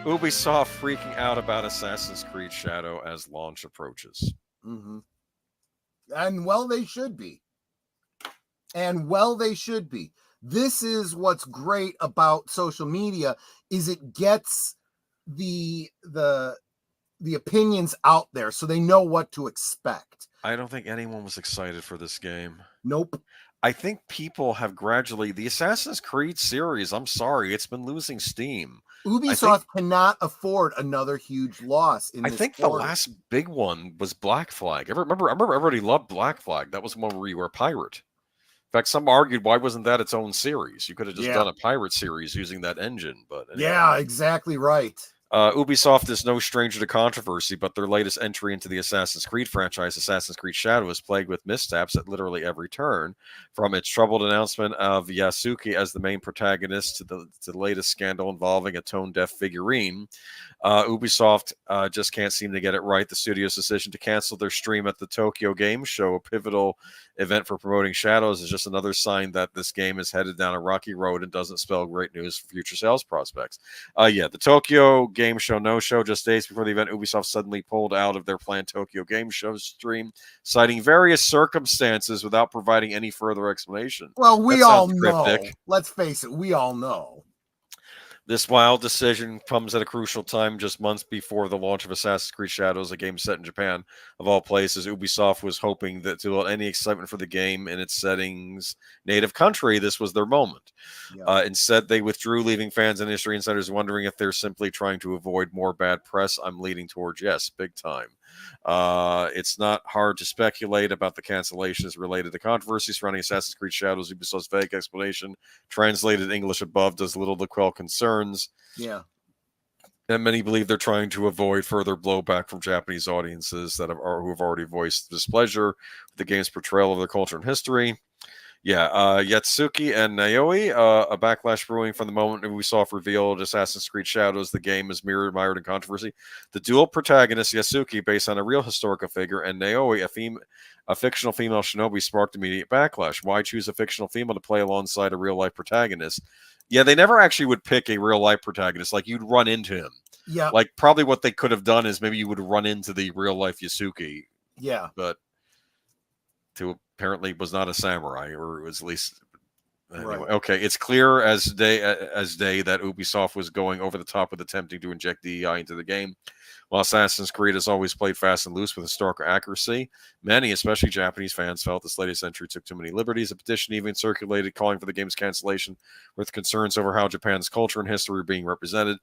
Ubisoft freaking out about Assassin's Creed Shadow as launch approaches. Mm-hmm. And well, they should be. And well, they should be. This is what's great about social media is it gets the opinions out there so they know what to expect. I don't think anyone was excited for this game. Nope. I think people have gradually, the Assassin's Creed series, I'm sorry, it's been losing steam. Ubisoft cannot afford another huge loss in this the last big one was Black Flag. I remember everybody loved Black Flag. That was one where you were a pirate. In fact, some argued, why wasn't that its own series? You could have just done a pirate series using that engine. But anyway. Yeah, exactly right. Ubisoft is no stranger to controversy, but their latest entry into the Assassin's Creed franchise, Assassin's Creed Shadow, is plagued with missteps at literally every turn. From its troubled announcement of Yasuki as the main protagonist to the latest scandal involving a tone-deaf figurine, Ubisoft just can't seem to get it right. The studio's decision to cancel their stream at the Tokyo Game Show, a pivotal event for promoting Shadows, is just another sign that this game is headed down a rocky road and doesn't spell great news for future sales prospects. The Tokyo Game Show no-show just days before the event, Ubisoft suddenly pulled out of their planned Tokyo Game Show stream, citing various circumstances without providing any further explanation. Well, we all know. Let's face it, we all know. This wild decision comes at a crucial time, just months before the launch of Assassin's Creed Shadows, a game set in Japan, of all places. Ubisoft was hoping that to build any excitement for the game in its setting's native country, this was their moment. Yeah. Instead, they withdrew, leaving fans and industry insiders wondering if they're simply trying to avoid more bad press. I'm leaning towards yes, big time. It's not hard to speculate about the cancellations related to controversy surrounding Assassin's Creed Shadows. Ubisoft's vague explanation, translated English above, does little to quell concerns. Yeah. And many believe they're trying to avoid further blowback from Japanese audiences who have already voiced displeasure with the game's portrayal of their culture and history. Yatsuki and Naoi, a backlash brewing from the moment Ubisoft revealed Assassin's Creed Shadows. The game is mired in controversy. The dual protagonist, Yatsuki, based on a real historical figure, and Naoi, a fictional female shinobi, sparked immediate backlash. Why choose a fictional female to play alongside a real-life protagonist? Yeah, they never actually would pick a real-life protagonist. Like, you'd run into him. Yeah. Like, probably what they could have done is maybe you would run into the real-life Yasuki. Yeah. But apparently was not a samurai, or it was at least anyway. Right. Okay, it's clear as day that Ubisoft was going over the top with attempting to inject DEI into the game. While Assassin's Creed has always played fast and loose with historical accuracy, many, especially Japanese fans, felt this latest entry took too many liberties. A petition even circulated calling for the game's cancellation, with concerns over how Japan's culture and history are being represented.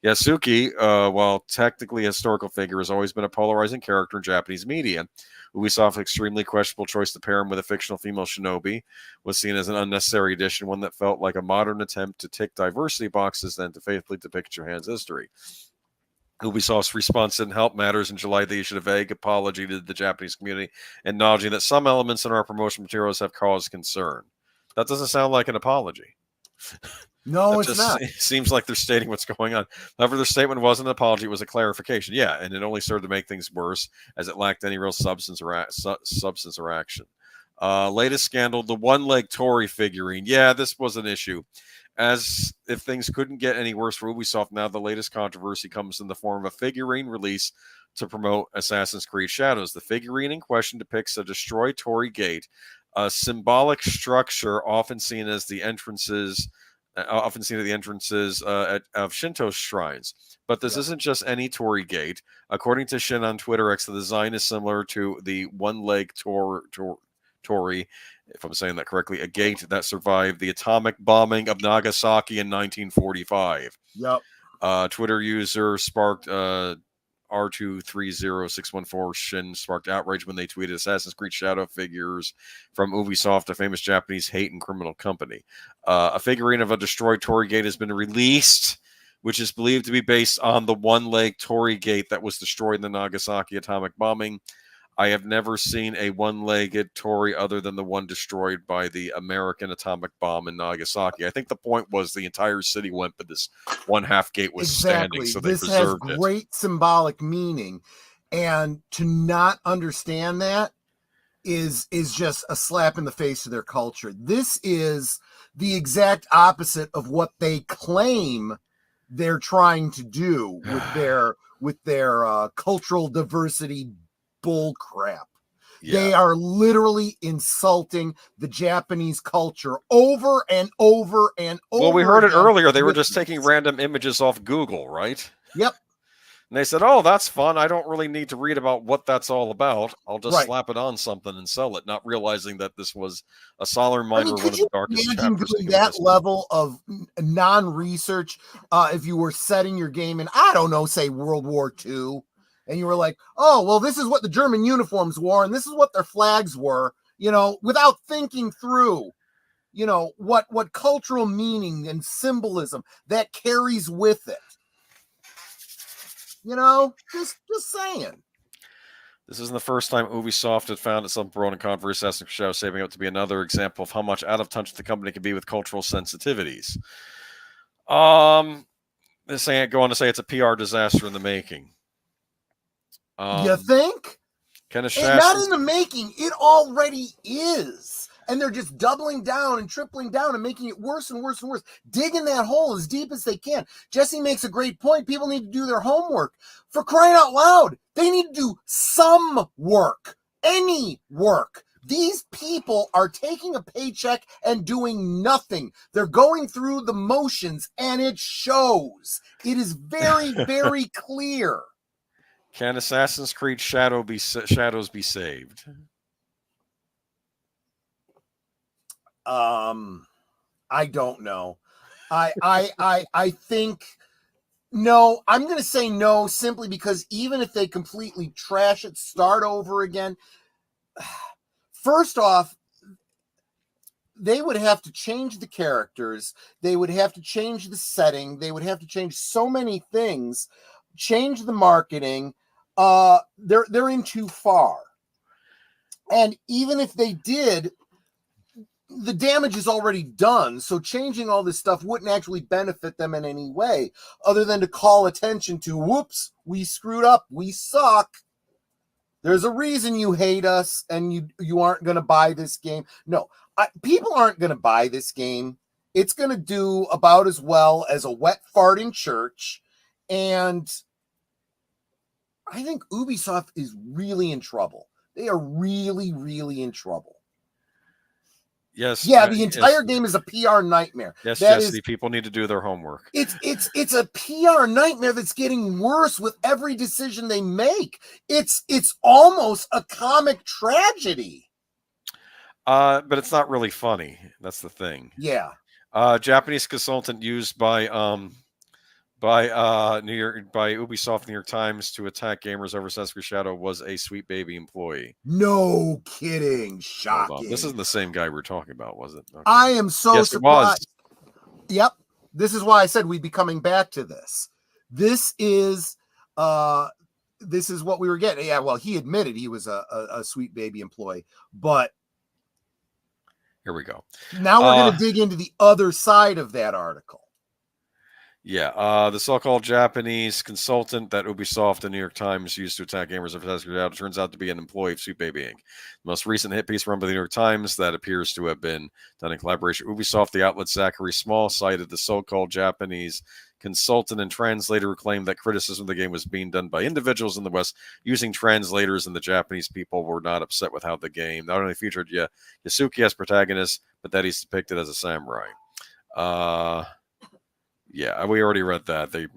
Yasuki, while technically a historical figure, has always been a polarizing character in Japanese media. Ubisoft's extremely questionable choice to pair him with a fictional female shinobi was seen as an unnecessary addition, one that felt like a modern attempt to tick diversity boxes than to faithfully depict Japan's history. Ubisoft's response didn't help matters. In July, they issued a vague apology to the Japanese community, acknowledging that some elements in our promotional materials have caused concern. That doesn't sound like an apology. No, it's not. It seems like they're stating what's going on. However, their statement wasn't an apology; it was a clarification. Yeah, and it only served to make things worse, as it lacked any real substance or action. Latest scandal: the one-leg Tory figurine. Yeah, this was an issue. As if things couldn't get any worse for Ubisoft, now the latest controversy comes in the form of a figurine release to promote Assassin's Creed Shadows. The figurine in question depicts a destroyed Torii gate, a symbolic structure often seen at the entrances of Shinto shrines. But this isn't just any Torii gate. According to Shin on Twitter X, the design is similar to the one-leg Torii, if I'm saying that correctly, a gate that survived the atomic bombing of Nagasaki in 1945. Yep. Twitter user sparked R230614 Shin sparked outrage when they tweeted Assassin's Creed Shadow figures from Ubisoft, a famous Japanese hate and criminal company. A figurine of a destroyed Torii gate has been released, which is believed to be based on the one-leg Torii gate that was destroyed in the Nagasaki atomic bombing. I have never seen a one-legged Torii other than the one destroyed by the American atomic bomb in Nagasaki. I think the point was the entire city went, but this one half gate was standing, so they preserved it. This has great symbolic meaning, and to not understand that is just a slap in the face of their culture. This is the exact opposite of what they claim they're trying to do with their cultural diversity bull crap. Yeah. They are literally insulting the Japanese culture over and over and over. Well, we heard it again earlier. They were with just taking random images off Google, right? Yep. And they said, "Oh, that's fun. I don't really need to read about what that's all about. I'll just Right. slap it on something and sell it," not realizing that this was a solemn reminder of could one of you the darkest imagine chapters doing in that history. level of non-research if you were setting your game in, I don't know, say World War II, and you were like, oh, well, this is what the German uniforms wore, and this is what their flags were, without thinking through, what cultural meaning and symbolism that carries with it. Just saying. This isn't the first time Ubisoft had found itself embroiled in controversy, Assassin's Creed Shadow shaping up to be another example of how much out of touch the company can be with cultural sensitivities. This ain't going to say it's a PR disaster in the making. You think? Not in the making. It already is. And they're just doubling down and tripling down and making it worse and worse and worse. Digging that hole as deep as they can. Jesse makes a great point. People need to do their homework. For crying out loud, they need to do some work. Any work. These people are taking a paycheck and doing nothing. They're going through the motions, and it shows. It is very, very clear. Can Assassin's Creed Shadows be saved? I don't know. I think no. I'm going to say no, simply because even if they completely trash it, start over again. First off, they would have to change the characters. They would have to change the setting. They would have to change so many things. Change the marketing. They're in too far. And even if they did, the damage is already done. So changing all this stuff wouldn't actually benefit them in any way, other than to call attention to, whoops, we screwed up. We suck. There's a reason you hate us and you aren't going to buy this game. No, people aren't going to buy this game. It's going to do about as well as a wet fart in church. And I think Ubisoft is really in trouble. They are really, really in trouble. Yes. Yeah, the entire game is a PR nightmare. Yes, Jesse, people need to do their homework. It's a PR nightmare that's getting worse with every decision they make. It's almost a comic tragedy. But it's not really funny. That's the thing. Yeah. Japanese consultant used by Ubisoft New York Times to attack gamers over Assassin's Creed Shadow was a Sweet Baby employee. No kidding. Shocking. This isn't the same guy we were talking about, was it? Okay. I am so surprised. It was. Yep. This is why I said we'd be coming back to this. This is what we were getting. Yeah, well, he admitted he was a Sweet Baby employee, but here we go. Now we're going to dig into the other side of that article. Yeah, the so-called Japanese consultant that Ubisoft and New York Times used to attack gamers of Assassin's Creed Shadow turns out to be an employee of Sweet Baby Inc. The most recent hit piece run by the New York Times that appears to have been done in collaboration with Ubisoft. The outlet Zachary Small cited the so-called Japanese consultant and translator who claimed that criticism of the game was being done by individuals in the West using translators, and the Japanese people were not upset with how the game not only featured Yasuki as protagonist, but that he's depicted as a samurai. Yeah, we already read that. The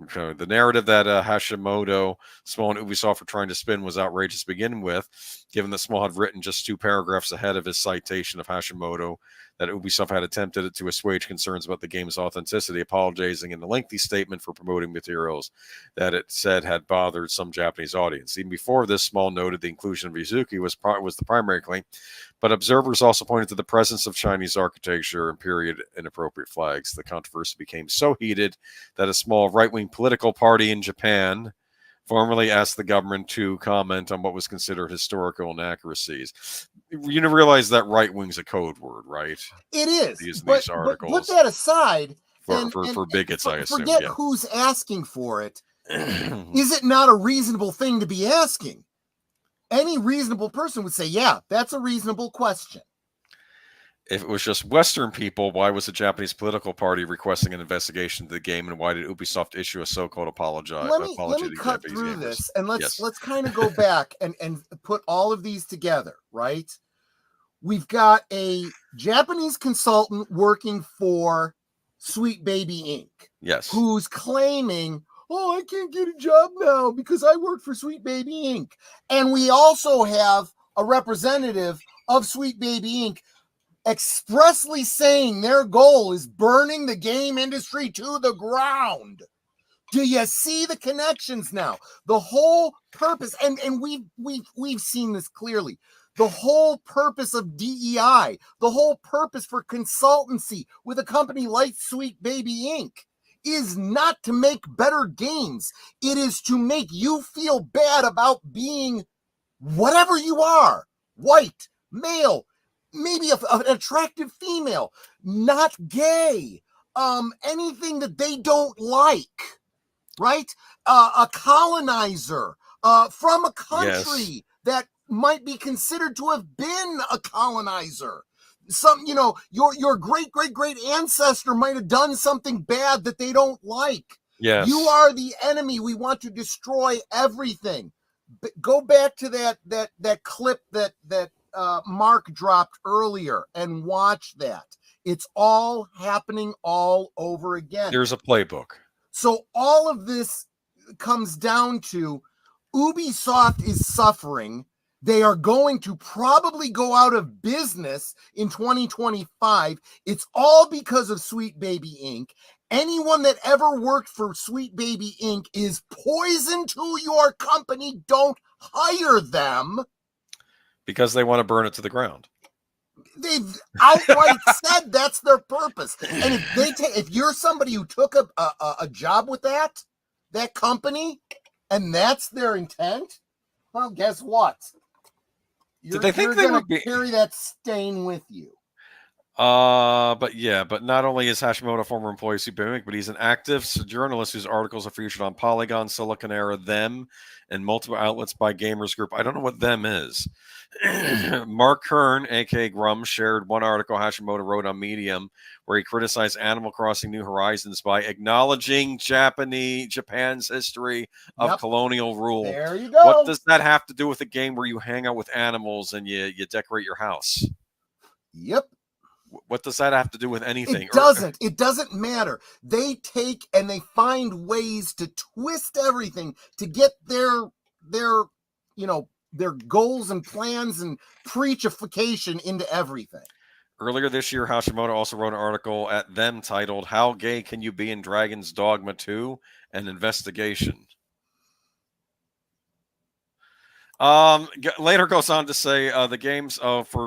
narrative that Hashimoto, Small, and Ubisoft were trying to spin was outrageous to begin with, given that Small had written just 2 paragraphs ahead of his citation of Hashimoto that Ubisoft had attempted to assuage concerns about the game's authenticity, apologizing in a lengthy statement for promoting materials that it said had bothered some Japanese audience. Even before this, Small noted the inclusion of Yuzuki was the primary claim, but observers also pointed to the presence of Chinese architecture and period inappropriate flags. The controversy became so heated that a small right-wing political party in Japan formally asked the government to comment on what was considered historical inaccuracies. You realize that right-wing's a code word, right? It is. These But articles. put that aside. For bigots, I assume. Forget who's asking for it. Is it not a reasonable thing to be asking? Any reasonable person would say, yeah, that's a reasonable question. if it was just Western people, why was the Japanese political party requesting an investigation into the game, and why did Ubisoft issue a so-called apology Let me to cut Japanese through gamers? this, and Yes. let's kind of go back and put all of these together, right? We've got a Japanese consultant working for Sweet Baby Inc. Yes. Who's claiming, oh, I can't get a job now because I work for Sweet Baby Inc. And we also have a representative of Sweet Baby Inc. expressly saying their goal is burning the game industry to the ground. Do you see the connections now? The whole purpose, and we've seen this clearly. The whole purpose of DEI, the whole purpose for consultancy with a company like Sweet Baby Inc. is not to make better games. It is to make you feel bad about being whatever you are, white, male, maybe an attractive female, not gay, anything that they don't like, right? A colonizer from a country that might be considered to have been a colonizer. Your great ancestor might have done something bad that they don't like. Yes. You are the enemy. We want to destroy everything. Go back to that clip that Mark dropped earlier and watch that. It's all happening all over again. There's a playbook. So all of this comes down to Ubisoft is suffering. They are going to probably go out of business in 2025. It's all because of Sweet Baby Inc. Anyone that ever worked for Sweet Baby Inc. is poison to your company. Don't hire them. Because they want to burn it to the ground. They've outright said that's their purpose. And if you're somebody who took a job with that company, and that's their intent, well, guess what? You're going to carry that stain with you. But not only is Hashimoto a former employee of Super, but he's an active journalist whose articles are featured on Polygon, Silicon Era, Them, and multiple outlets by Gamers Group. I don't know what Them is. Mark Kern, aka Grum, shared one article Hashimoto wrote on Medium where he criticized Animal Crossing New Horizons by acknowledging Japan's history of colonial rule. There you go. What does that have to do with a game where you hang out with animals and you decorate your house? Yep. What does that have to do with anything? It doesn't. It doesn't matter. They take and they find ways to twist everything to get their goals and plans and preachification into everything. Earlier this year, Hashimoto also wrote an article at Them titled "How Gay Can You Be in Dragon's Dogma 2? An Investigation." Later goes on to say the games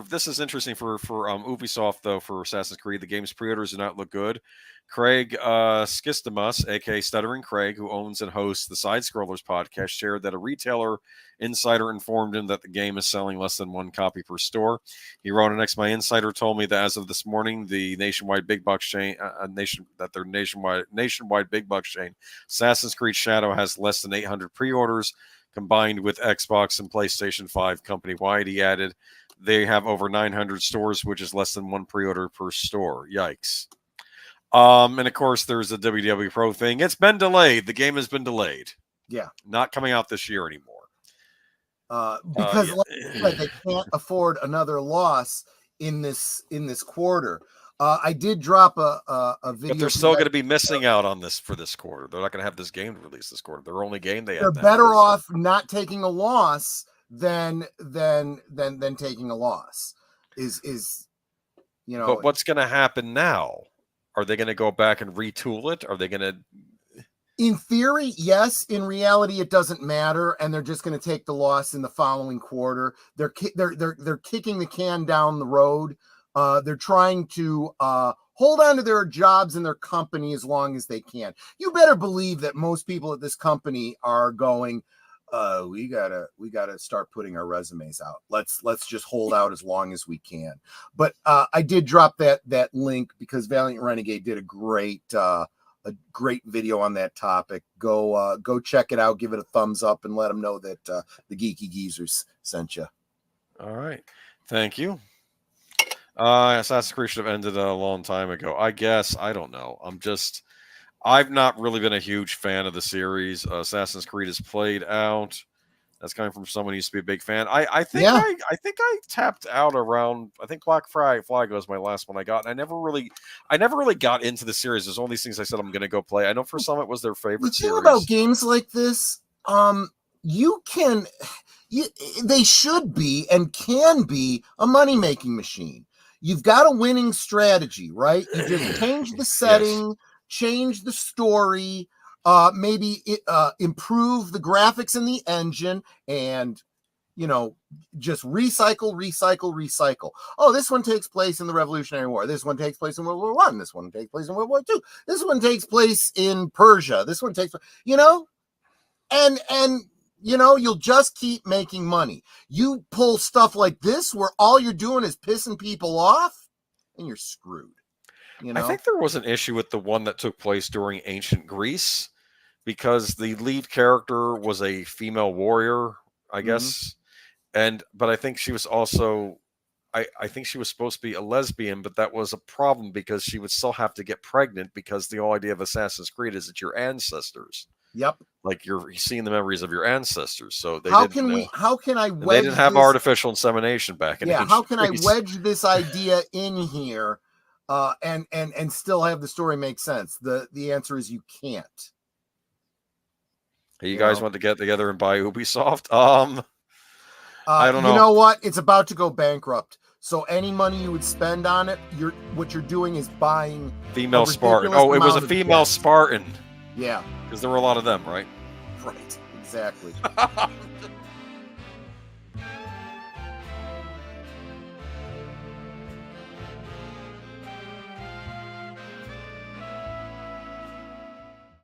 this is interesting for Ubisoft though. For Assassin's Creed, the game's pre-orders do not look good. Craig Skistamus, aka Stuttering Craig, who owns and hosts the Side Scrollers podcast, shared that a retailer insider informed him that the game is selling less than one copy per store. He wrote, "Next, my insider told me that as of this morning, the nationwide big box chain, their nationwide big box chain, Assassin's Creed Shadow has less than 800 pre-orders." Combined with Xbox and PlayStation 5 company-wide, he added, they have over 900 stores, which is less than one pre-order per store. Yikes. And of course, there's the WWE Pro thing. It's been delayed. The game has been delayed. Yeah. Not coming out this year anymore. Because like I said, they can't afford another loss in this quarter. I did drop a video. But they're still going to be missing out on this for this quarter. They're not going to have this game to release this quarter. Their only game they have. They're better off not taking a loss than taking a loss. But what's going to happen now? Are they going to go back and retool it? Are they going to? In theory, yes. In reality, it doesn't matter, and they're just going to take the loss in the following quarter. They're kicking the can down the road. They're trying to hold on to their jobs and their company as long as they can. You better believe that most people at this company are going, we gotta start putting our resumes out. Let's just hold out as long as we can. But I did drop that link because Valiant Renegade did a great video on that topic. Go check it out, give it a thumbs up, and let them know that the Geeky Geezers sent you. All right, thank you. Assassin's Creed should have ended a long time ago. I guess. I don't know. I've not really been a huge fan of the series. Assassin's Creed has played out. That's coming from someone who used to be a big fan. I think Yeah. I think I tapped out around. I think Black Flag was my last one I got, and I never really got into the series. There's all these things I said I'm going to go play. I know for some it was their favorite The thing series. about games like this, they should be and can be a money-making machine. You've got a winning strategy, right? You just change the setting, change the story, maybe improve the graphics in the engine, and just recycle. Oh, this one takes place in the Revolutionary War. This one takes place in World War I. This one takes place in World War II. This one takes place in Persia. This one takes, and you'll just keep making money. You pull stuff like this where all you're doing is pissing people off, and you're screwed. I think there was an issue with the one that took place during ancient Greece because the lead character was a female warrior, I guess. But I think she was also, I think she was supposed to be a lesbian, but that was a problem because she would still have to get pregnant because the whole idea of Assassin's Creed is that your ancestors. Yep. Like you're seeing the memories of your ancestors. So they how can I wedge they didn't have artificial insemination back in how can Greece. I wedge this idea in here and still have the story make sense? The answer is you can't. Hey, you guys want to get together and buy Ubisoft? I don't know. You know what? It's about to go bankrupt. So any money you would spend on it, what you're doing is buying female Spartan. Oh, it was a female Spartan. Yeah. Because there were a lot of them, right? Right. Exactly.